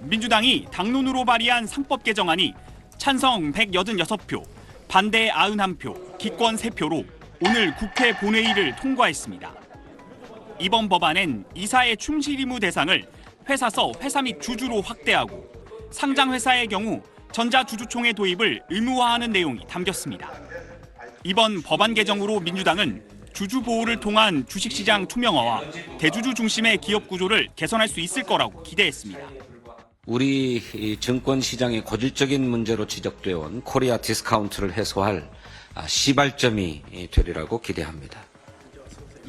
민주당이 당론으로 발의한 상법 개정안이 찬성 186표, 반대 91표, 기권 3표로 오늘 국회 본회의를 통과했습니다. 이번 법안엔 이사의 충실 의무 대상을 회사서 회사 및 주주로 확대하고 상장회사의 경우 전자주주총회 도입을 의무화하는 내용이 담겼습니다. 이번 법안 개정으로 민주당은 주주 보호를 통한 주식시장 투명화와 대주주 중심의 기업 구조를 개선할 수 있을 거라고 기대했습니다. 우리 증권시장의 고질적인 문제로 지적되어 온 코리아 디스카운트를 해소할 시발점이 되리라고 기대합니다.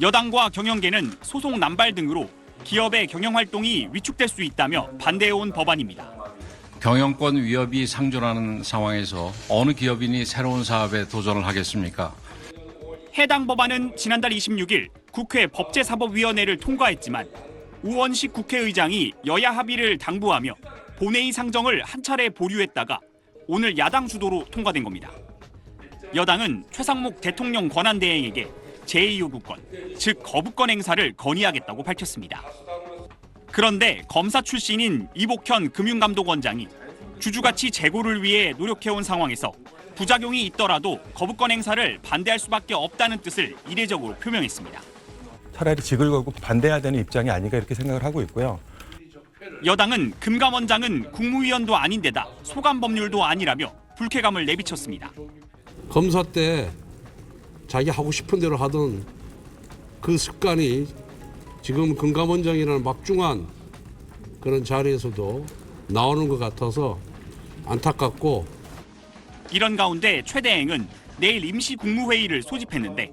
여당과 경영계는 소송 남발 등으로 기업의 경영활동이 위축될 수 있다며 반대해온 법안입니다. 경영권 위협이 상존하는 상황에서 어느 기업인이 새로운 사업에 도전을 하겠습니까? 해당 법안은 지난달 26일 국회 법제사법위원회를 통과했지만 우원식 국회의장이 여야 합의를 당부하며 본회의 상정을 한 차례 보류했다가 오늘 야당 주도로 통과된 겁니다. 여당은 최상목 대통령 권한대행에게 제2요구권, 즉 거부권 행사를 건의하겠다고 밝혔습니다. 그런데 검사 출신인 이복현 금융감독원장이 주주가치 제고를 위해 노력해온 상황에서 부작용이 있더라도 거부권 행사를 반대할 수밖에 없다는 뜻을 이례적으로 표명했습니다. 차라리 직을 걸고 반대해야 되는 입장이 아닌가 이렇게 생각을 하고 있고요. 여당은 금감원장은 국무위원도 아닌데다 소감 법률도 아니라며 불쾌감을 내비쳤습니다. 검사 때 자기 하고 싶은 대로 하던 그 습관이 지금 금감원장이라는 막중한 그런 자리에서도 나오는 것 같아서 안타깝고, 이런 가운데 최 대행은 내일 임시 국무회의를 소집했는데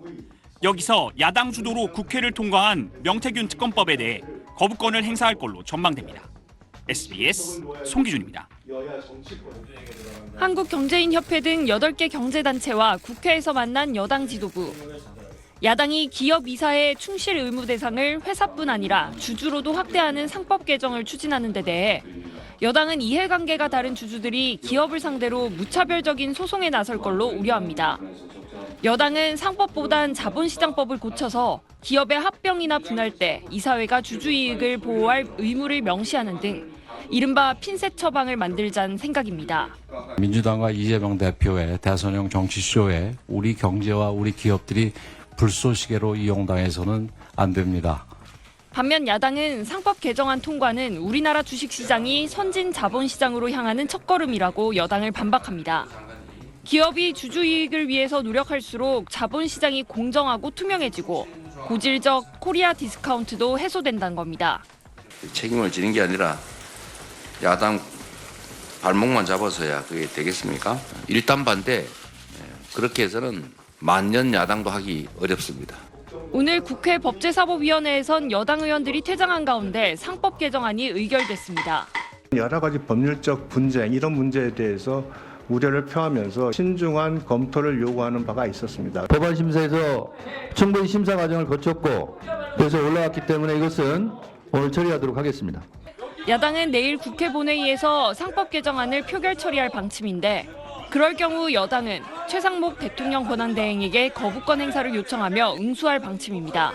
여기서 야당 주도로 국회를 통과한 명태균 특검법에 대해 거부권을 행사할 걸로 전망됩니다. SBS 송기준입니다. 한국경제인협회 등 8개 경제단체와 국회에서 만난 여당 지도부. 야당이 기업 이사의 충실 의무 대상을 회사뿐 아니라 주주로도 확대하는 상법 개정을 추진하는 데 대해 여당은 이해관계가 다른 주주들이 기업을 상대로 무차별적인 소송에 나설 걸로 우려합니다. 여당은 상법보단 자본시장법을 고쳐서 기업의 합병이나 분할 때 이사회가 주주이익을 보호할 의무를 명시하는 등 이른바 핀셋 처방을 만들자는 생각입니다. 민주당과 이재명 대표의 대선형 정치쇼에 우리 경제와 우리 기업들이 불쏘시개로 이용당해서는 안 됩니다. 반면 야당은 상법 개정안 통과는 우리나라 주식시장이 선진 자본시장으로 향하는 첫걸음이라고 여당을 반박합니다. 기업이 주주이익을 위해서 노력할수록 자본시장이 공정하고 투명해지고 고질적 코리아 디스카운트도 해소된다는 겁니다. 책임을 지는 게 아니라 야당 발목만 잡아서야 그게 되겠습니까? 일단 반대, 그렇게 해서는 만년 야당도 하기 어렵습니다. 오늘 국회 법제사법위원회에선 여당 의원들이 퇴장한 가운데 상법 개정안이 의결됐습니다. 여러 가지 법률적 분쟁, 이런 문제에 대해서 우려를 표하면서 신중한 검토를 요구하는 바가 있었습니다. 법안 심사에서 충분히 심사 과정을 거쳤고 그래서 올라왔기 때문에 이것은 오늘 처리하도록 하겠습니다. 야당은 내일 국회 본회의에서 상법 개정안을 표결 처리할 방침인데 그럴 경우 여당은 최상목 대통령 권한대행에게 거부권 행사를 요청하며 응수할 방침입니다.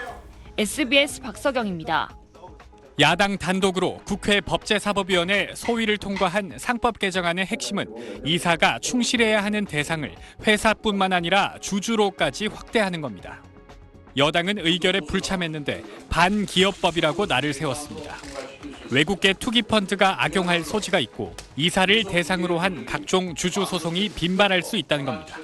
SBS 박서경입니다. 야당 단독으로 국회 법제사법위원회 소위를 통과한 상법 개정안의 핵심은 이사가 충실해야 하는 대상을 회사뿐만 아니라 주주로까지 확대하는 겁니다. 여당은 의결에 불참했는데 반기업법이라고 날을 세웠습니다. 외국계 투기펀드가 악용할 소지가 있고 이사를 대상으로 한 각종 주주 소송이 빈발할 수 있다는 겁니다.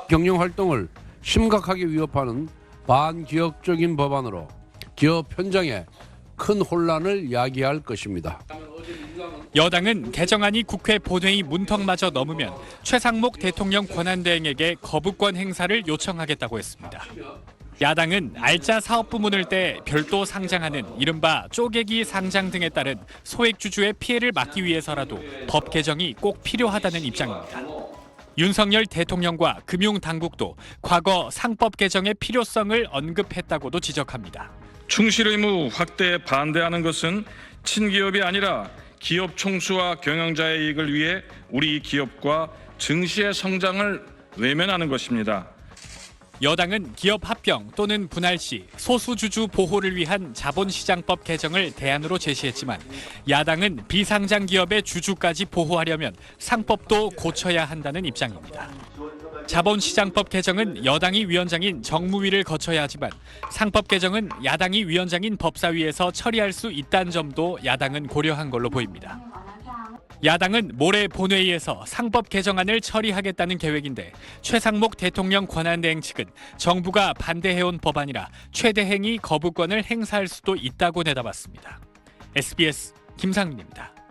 경영활동을 심각하게 위협하는 반기업적인 법안으로 기업 현장에 큰 혼란을 야기할 것입니다. 여당은 개정안이 국회 본회의 문턱마저 넘으면 최상목 대통령 권한대행에게 거부권 행사를 요청하겠다고 했습니다. 야당은 알짜 사업 부문을 떼 별도 상장하는 이른바 쪼개기 상장 등에 따른 소액주주의 피해를 막기 위해서라도 법 개정이 꼭 필요하다는 입장입니다. 윤석열 대통령과 금융당국도 과거 상법 개정의 필요성을 언급했다고도 지적합니다. 충실 의무 확대에 반대하는 것은 친기업이 아니라 기업 총수와 경영자의 이익을 위해 우리 기업과 증시의 성장을 외면하는 것입니다. 여당은 기업 합병 또는 분할 시 소수주주 보호를 위한 자본시장법 개정을 대안으로 제시했지만 야당은 비상장 기업의 주주까지 보호하려면 상법도 고쳐야 한다는 입장입니다. 자본시장법 개정은 여당이 위원장인 정무위를 거쳐야 하지만 상법 개정은 야당이 위원장인 법사위에서 처리할 수 있다는 점도 야당은 고려한 걸로 보입니다. 야당은 모레 본회의에서 상법 개정안을 처리하겠다는 계획인데 최상목 대통령 권한대행 측은 정부가 반대해온 법안이라 최대 행위 거부권을 행사할 수도 있다고 내다봤습니다. SBS 김상민입니다.